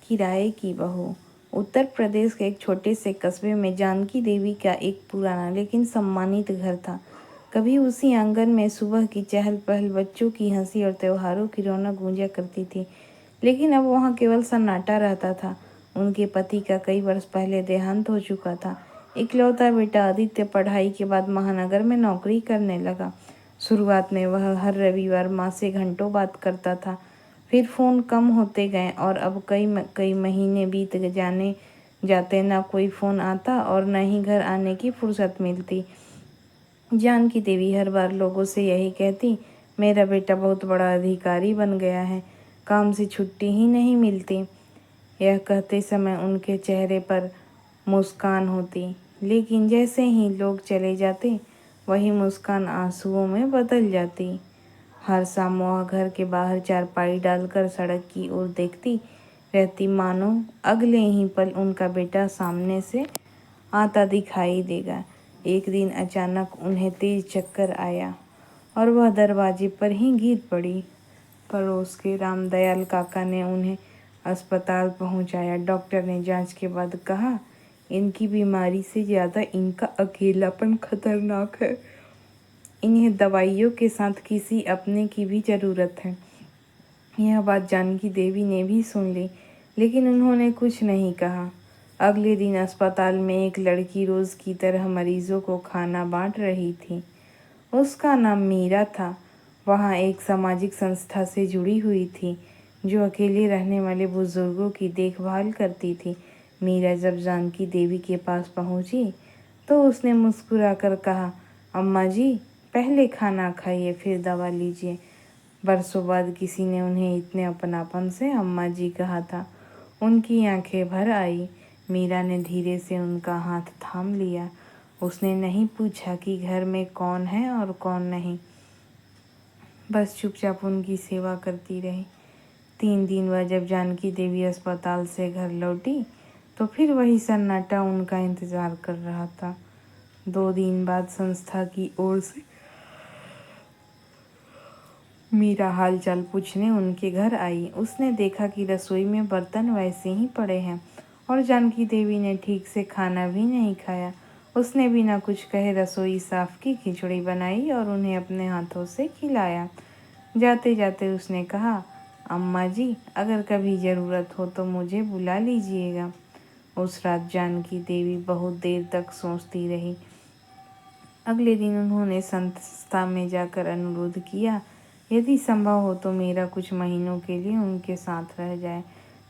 किराए की बहू। उत्तर प्रदेश के एक छोटे से कस्बे में जानकी देवी का एक पुराना लेकिन सम्मानित घर था। कभी उसी आंगन में सुबह की चहल पहल, बच्चों की हंसी और त्योहारों की रौनक गूंजा करती थी। लेकिन अब वहाँ केवल सन्नाटा रहता था। उनके पति का कई वर्ष पहले देहांत हो चुका था। इकलौता बेटा आदित्य पढ़ाई के बाद महानगर में नौकरी करने लगा। शुरुआत में वह हर रविवार माँ से घंटों बात करता था। फिर फ़ोन कम होते गए और अब कई महीने बीत जाने जाते, ना कोई फ़ोन आता और न ही घर आने की फुर्सत मिलती। जानकी देवी हर बार लोगों से यही कहती, मेरा बेटा बहुत बड़ा अधिकारी बन गया है, काम से छुट्टी ही नहीं मिलती। यह कहते समय उनके चेहरे पर मुस्कान होती, लेकिन जैसे ही लोग चले जाते वही मुस्कान आंसुओं में बदल जाती। हर शाम वह घर के बाहर चारपाई डालकर सड़क की ओर देखती रहती, मानो अगले ही पल उनका बेटा सामने से आता दिखाई देगा। एक दिन अचानक उन्हें तेज चक्कर आया और वह दरवाजे पर ही गिर पड़ी। पड़ोस के रामदयाल काका ने उन्हें अस्पताल पहुंचाया। डॉक्टर ने जांच के बाद कहा, इनकी बीमारी से ज़्यादा इनका अकेलापन खतरनाक है। इन्हें दवाइयों के साथ किसी अपने की भी ज़रूरत है। यह बात जानकी देवी ने भी सुन ली, लेकिन उन्होंने कुछ नहीं कहा। अगले दिन अस्पताल में एक लड़की रोज़ की तरह मरीजों को खाना बांट रही थी। उसका नाम मीरा था। वहाँ एक सामाजिक संस्था से जुड़ी हुई थी जो अकेले रहने वाले बुजुर्गों की देखभाल करती थी। मीरा जब जानकी देवी के पास पहुँची तो उसने मुस्कुराकर कहा, अम्मा जी, पहले खाना खाइए फिर दवा लीजिए। बरसों बाद किसी ने उन्हें इतने अपनापन से अम्मा जी कहा था। उनकी आंखें भर आई। मीरा ने धीरे से उनका हाथ थाम लिया। उसने नहीं पूछा कि घर में कौन है और कौन नहीं, बस चुपचाप उनकी सेवा करती रही। 3 दिन बाद जब जानकी देवी अस्पताल से घर लौटी तो फिर वही सन्नाटा उनका इंतज़ार कर रहा था। 2 दिन बाद संस्था की ओर से मीरा हालचाल पूछने उनके घर आई। उसने देखा कि रसोई में बर्तन वैसे ही पड़े हैं और जानकी देवी ने ठीक से खाना भी नहीं खाया। उसने बिना कुछ कहे रसोई साफ की, खिचड़ी बनाई और उन्हें अपने हाथों से खिलाया। जाते जाते उसने कहा, अम्मा जी, अगर कभी ज़रूरत हो तो मुझे बुला लीजिएगा। उस रात जानकी देवी बहुत देर तक सोचती रही। अगले दिन उन्होंने संस्था में जाकर अनुरोध किया, यदि संभव हो तो मेरा कुछ महीनों के लिए उनके साथ रह जाए।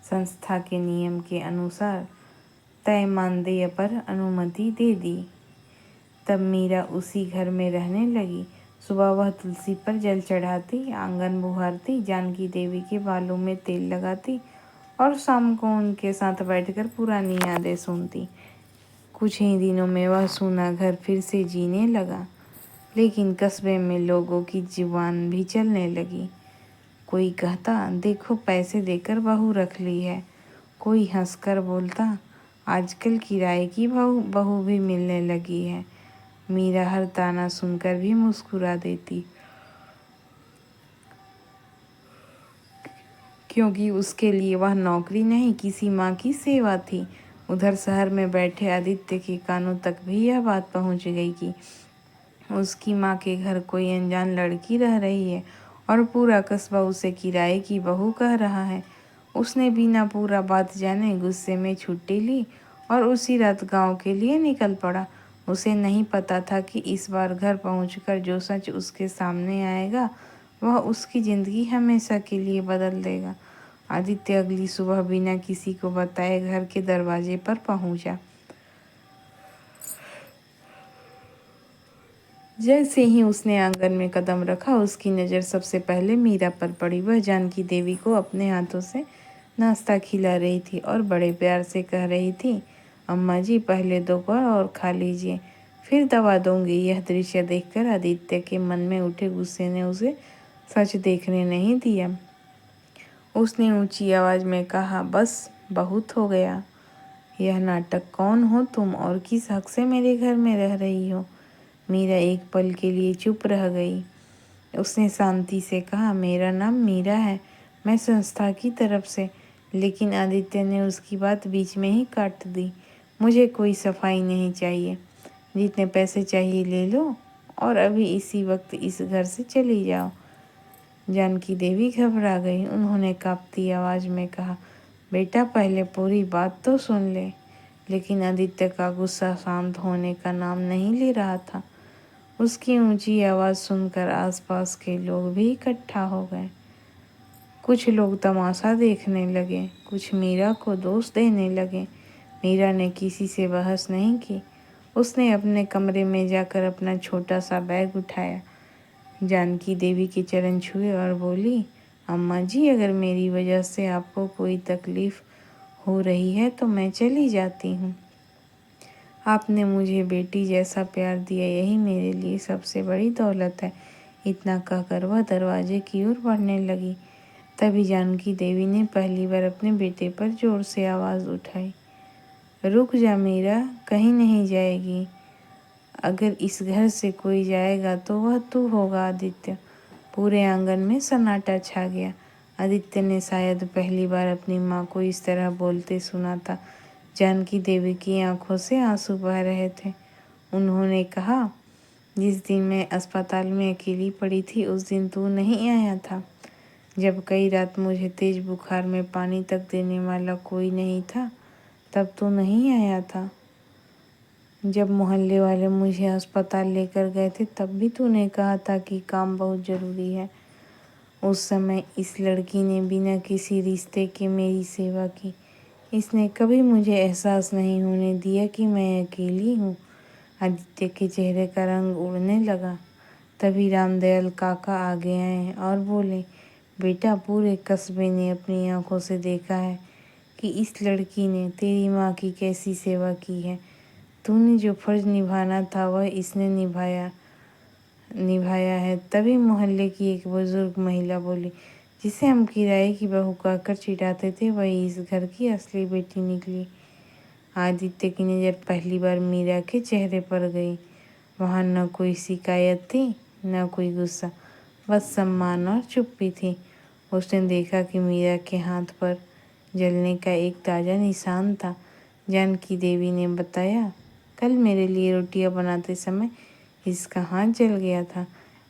संस्था के नियम के अनुसार तय मानदेय पर अनुमति दे दी। तब मीरा उसी घर में रहने लगी। सुबह वह तुलसी पर जल चढ़ाती, आंगन बुहारती, जानकी देवी के बालों में तेल लगाती और शाम को उनके साथ बैठकर पुरानी यादें सुनती। कुछ ही दिनों में वह सूना घर फिर से जीने लगा, लेकिन कस्बे में लोगों की जुबान भी चलने लगी। कोई कहता, देखो पैसे देकर बहू रख ली है। कोई हंसकर बोलता, आजकल किराए की बहू भी मिलने लगी है। मीरा हर ताना सुनकर भी मुस्कुरा देती, क्योंकि उसके लिए वह नौकरी नहीं, किसी माँ की सेवा थी। उधर शहर में बैठे आदित्य के कानों तक भी यह बात पहुँच गई कि उसकी माँ के घर कोई अनजान लड़की रह रही है और पूरा कस्बा उसे किराए की बहू कह रहा है। उसने बिना पूरा बात जाने गुस्से में छुट्टी ली और उसी रात गांव के लिए निकल पड़ा। उसे नहीं पता था कि इस बार घर पहुंचकर जो सच उसके सामने आएगा वह उसकी ज़िंदगी हमेशा के लिए बदल देगा। आदित्य अगली सुबह बिना किसी को बताए घर के दरवाजे पर पहुंचा। जैसे ही उसने आंगन में कदम रखा, उसकी नज़र सबसे पहले मीरा पर पड़ी। वह जानकी देवी को अपने हाथों से नाश्ता खिला रही थी और बड़े प्यार से कह रही थी, अम्मा जी, पहले 2 बार और खा लीजिए, फिर दवा दूंगी। यह दृश्य देखकर आदित्य के मन में उठे गुस्से ने उसे सच देखने नहीं दिया। उसने ऊंची आवाज़ में कहा, बस बहुत हो गया। यह नाटक, कौन हो तुम और किस हक से मेरे घर में रह रही हो? मीरा एक पल के लिए चुप रह गई। उसने शांति से कहा, मेरा नाम मीरा है, मैं संस्था की तरफ से, लेकिन आदित्य ने उसकी बात बीच में ही काट दी। मुझे कोई सफाई नहीं चाहिए, जितने पैसे चाहिए ले लो और अभी इसी वक्त इस घर से चली जाओ। जानकी देवी घबरा गई। उन्होंने कांपती आवाज में कहा, बेटा पहले पूरी बात तो सुन ले। लेकिन आदित्य का गुस्सा शांत होने का नाम नहीं ले रहा था। उसकी ऊंची आवाज़ सुनकर आसपास के लोग भी इकट्ठा हो गए। कुछ लोग तमाशा देखने लगे, कुछ मीरा को दोष देने लगे। मीरा ने किसी से बहस नहीं की। उसने अपने कमरे में जाकर अपना छोटा सा बैग उठाया, जानकी देवी के चरण छुए और बोली, अम्मा जी, अगर मेरी वजह से आपको कोई तकलीफ हो रही है तो मैं चली जाती हूँ। आपने मुझे बेटी जैसा प्यार दिया, यही मेरे लिए सबसे बड़ी दौलत है। इतना कहकर वह दरवाजे की ओर बढ़ने लगी। तभी जानकी देवी ने पहली बार अपने बेटे पर जोर से आवाज़ उठाई, रुक जा मीरा, कहीं नहीं जाएगी। अगर इस घर से कोई जाएगा तो वह तू होगा आदित्य। पूरे आंगन में सन्नाटा छा गया। आदित्य ने शायद पहली बार अपनी माँ को इस तरह बोलते सुना था। जानकी देवी की आंखों से आंसू बह रहे थे। उन्होंने कहा, जिस दिन मैं अस्पताल में अकेली पड़ी थी उस दिन तू नहीं आया था। जब कई रात मुझे तेज बुखार में पानी तक देने वाला कोई नहीं था, तब तू नहीं आया था। जब मोहल्ले वाले मुझे अस्पताल लेकर गए थे तब भी तूने कहा था कि काम बहुत ज़रूरी है। उस समय इस लड़की ने बिना किसी रिश्ते के मेरी सेवा की। इसने कभी मुझे एहसास नहीं होने दिया कि मैं अकेली हूँ। आदित्य के चेहरे का रंग उड़ने लगा। तभी रामदयाल काका आगे आए और बोले, बेटा, पूरे कस्बे ने अपनी आंखों से देखा है कि इस लड़की ने तेरी माँ की कैसी सेवा की है। तूने जो फर्ज निभाना था वह इसने निभाया है। तभी मोहल्ले की एक बुजुर्ग महिला बोली, जिसे हम किराए की बहू कहकर चिढ़ाते थे, वही इस घर की असली बेटी निकली। आदित्य की नज़र पहली बार मीरा के चेहरे पर गई। वहाँ न कोई शिकायत थी, न कोई गुस्सा, बस सम्मान और चुप्पी थी। उसने देखा कि मीरा के हाथ पर जलने का एक ताज़ा निशान था। जानकी देवी ने बताया, कल मेरे लिए रोटियां बनाते समय इसका हाथ जल गया था,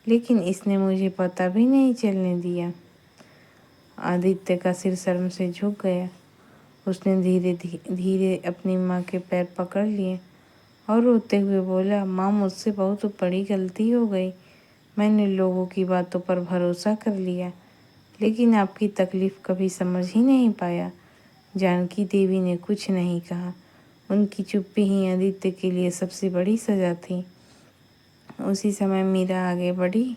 लेकिन इसने मुझे पता भी नहीं चलने दिया। आदित्य का सिर शर्म से झुक गया। उसने धीरे धीरे अपनी माँ के पैर पकड़ लिए और रोते हुए बोला, माँ, मुझसे बहुत बड़ी गलती हो गई। मैंने लोगों की बातों पर भरोसा कर लिया, लेकिन आपकी तकलीफ़ कभी समझ ही नहीं पाया। जानकी देवी ने कुछ नहीं कहा। उनकी चुप्पी ही आदित्य के लिए सबसे बड़ी सज़ा थी। उसी समय मीरा आगे बढ़ी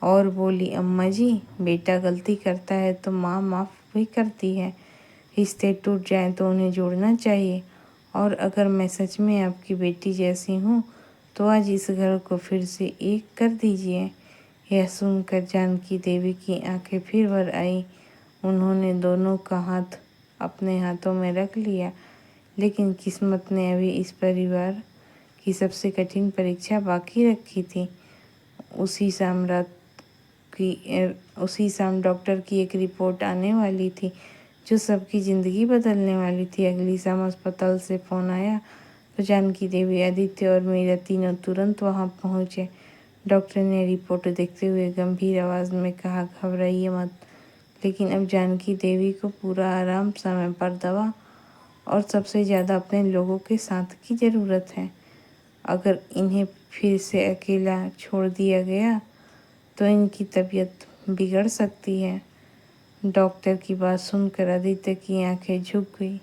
और बोली, अम्मा जी, बेटा गलती करता है तो माँ माफ़ भी करती है। रिश्ते टूट जाएं तो उन्हें जोड़ना चाहिए। और अगर मैं सच में आपकी बेटी जैसी हूँ तो आज इस घर को फिर से एक कर दीजिए। यह सुनकर जानकी देवी की आंखें फिर भर आई। उन्होंने दोनों का हाथ अपने हाथों में रख लिया। लेकिन किस्मत ने अभी इस परिवार की सबसे कठिन परीक्षा बाकी रखी थी। उसी शाम डॉक्टर की एक रिपोर्ट आने वाली थी जो सबकी ज़िंदगी बदलने वाली थी। अगली शाम अस्पताल से फ़ोन आया तो जानकी देवी, आदित्य और मीरा तीनों तुरंत वहां पहुंचे। डॉक्टर ने रिपोर्ट देखते हुए गंभीर आवाज़ में कहा, घबराइए मत, लेकिन अब जानकी देवी को पूरा आराम, समय पर दवा और सबसे ज़्यादा अपने लोगों के साथ की ज़रूरत है। अगर इन्हें फिर से अकेला छोड़ दिया गया तो इनकी तबीयत बिगड़ सकती है। डॉक्टर की बात सुनकर आदित्य की आंखें झुक गई।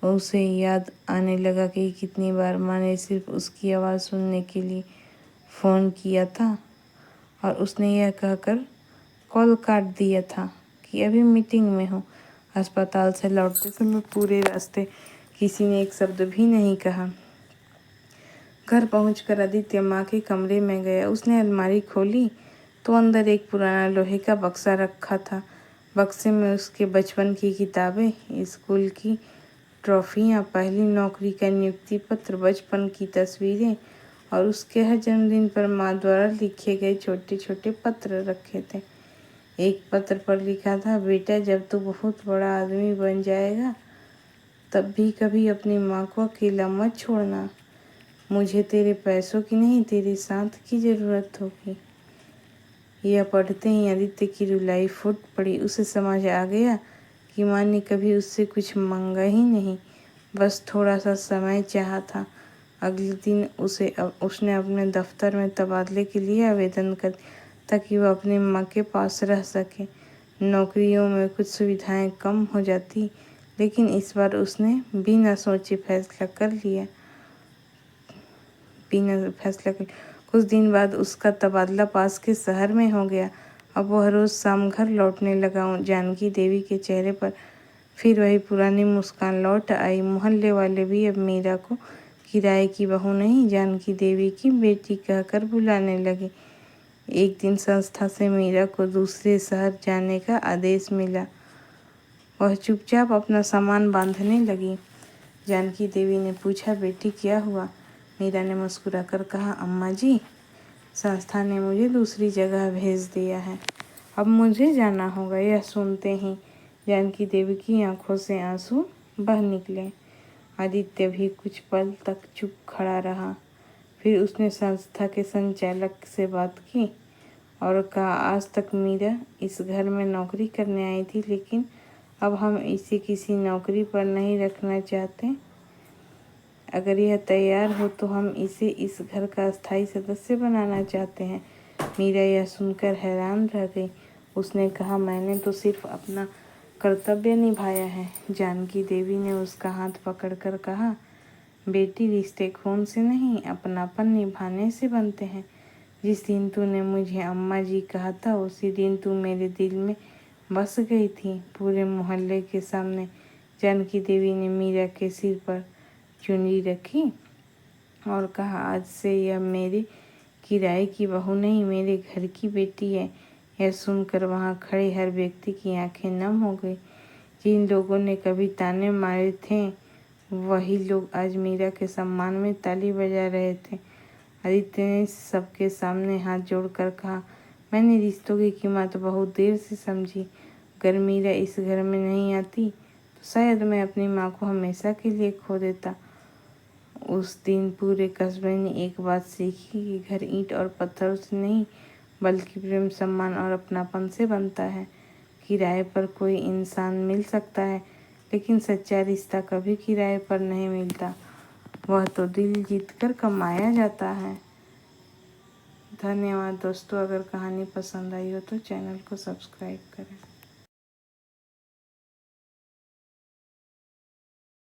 उसे याद आने लगा कि कितनी बार माँ ने सिर्फ उसकी आवाज़ सुनने के लिए फ़ोन किया था और उसने यह कहकर कॉल काट दिया था कि अभी मीटिंग में हूँ। अस्पताल से लौटते समय पूरे रास्ते किसी ने एक शब्द भी नहीं कहा। घर पहुंचकर आदित्य माँ के कमरे में गया। उसने अलमारी खोली तो अंदर एक पुराना लोहे का बक्सा रखा था। बक्से में उसके बचपन की किताबें, स्कूल की ट्रॉफियाँ, पहली नौकरी का नियुक्ति पत्र, बचपन की तस्वीरें और उसके हर जन्मदिन पर माँ द्वारा लिखे गए छोटे छोटे पत्र रखे थे। एक पत्र पर लिखा था, बेटा जब तू बहुत बड़ा आदमी बन जाएगा तब भी कभी अपनी माँ को अकेला मत छोड़ना। मुझे तेरे पैसों की नहीं, तेरे साथ की ज़रूरत होगी। यह पढ़ते ही आदित्य की रुलाई फूट पड़ी। उसे समझ आ गया कि माँ ने कभी उससे कुछ मांगा ही नहीं, बस थोड़ा सा समय चाहा था। अगले दिन उसने अपने दफ्तर में तबादले के लिए आवेदन कर ताकि वह अपनी माँ के पास रह सके। नौकरियों में कुछ सुविधाएं कम हो जाती, लेकिन इस बार उसने बिना सोचे फैसला कर लिया। कुछ दिन बाद उसका तबादला पास के शहर में हो गया। अब वह रोज़ शाम घर लौटने लगा। जानकी देवी के चेहरे पर फिर वही पुरानी मुस्कान लौट आई। मोहल्ले वाले भी अब मीरा को किराए की बहू नहीं, जानकी देवी की बेटी कहकर बुलाने लगे। एक दिन संस्था से मीरा को दूसरे शहर जाने का आदेश मिला। वह चुपचाप अपना सामान बांधने लगी। जानकी देवी ने पूछा, बेटी क्या हुआ? मीरा ने मुस्कुराकर कहा, अम्मा जी, संस्था ने मुझे दूसरी जगह भेज दिया है, अब मुझे जाना होगा। यह सुनते ही जानकी देवी की आंखों से आंसू बह निकले। आदित्य भी कुछ पल तक चुप खड़ा रहा। फिर उसने संस्था के संचालक से बात की और कहा, आज तक मीरा इस घर में नौकरी करने आई थी, लेकिन अब हम इसे किसी नौकरी पर नहीं रखना चाहते। अगर यह तैयार हो तो हम इसे इस घर का स्थायी सदस्य बनाना चाहते हैं। मीरा यह सुनकर हैरान रह गई। उसने कहा, मैंने तो सिर्फ अपना कर्तव्य निभाया है। जानकी देवी ने उसका हाथ पकड़कर कहा, बेटी, रिश्ते खून से नहीं, अपनापन निभाने से बनते हैं। जिस दिन तूने मुझे अम्मा जी कहा था, उसी दिन तू मेरे दिल में बस गई थी। पूरे मोहल्ले के सामने जानकी देवी ने मीरा के सिर पर चुनरी रखी और कहा, आज से यह मेरे किराए की बहू नहीं, मेरे घर की बेटी है। यह सुनकर वहां खड़े हर व्यक्ति की आंखें नम हो गई। जिन लोगों ने कभी ताने मारे थे, वही लोग आज मीरा के सम्मान में ताली बजा रहे थे। आदित्य ने सबके सामने हाथ जोड़कर कहा, मैंने रिश्तों की कीमत बहुत देर से समझी। अगर मीरा इस घर में नहीं आती तो शायद मैं अपनी माँ को हमेशा के लिए खो देता। उस दिन पूरे कस्बे ने एक बात सीखी कि घर ईंट और पत्थरों से नहीं, बल्कि प्रेम, सम्मान और अपनापन से बनता है। किराए पर कोई इंसान मिल सकता है, लेकिन सच्चा रिश्ता कभी किराए पर नहीं मिलता। वह तो दिल जीतकर कमाया जाता है। धन्यवाद दोस्तों। अगर कहानी पसंद आई हो तो चैनल को सब्सक्राइब करें।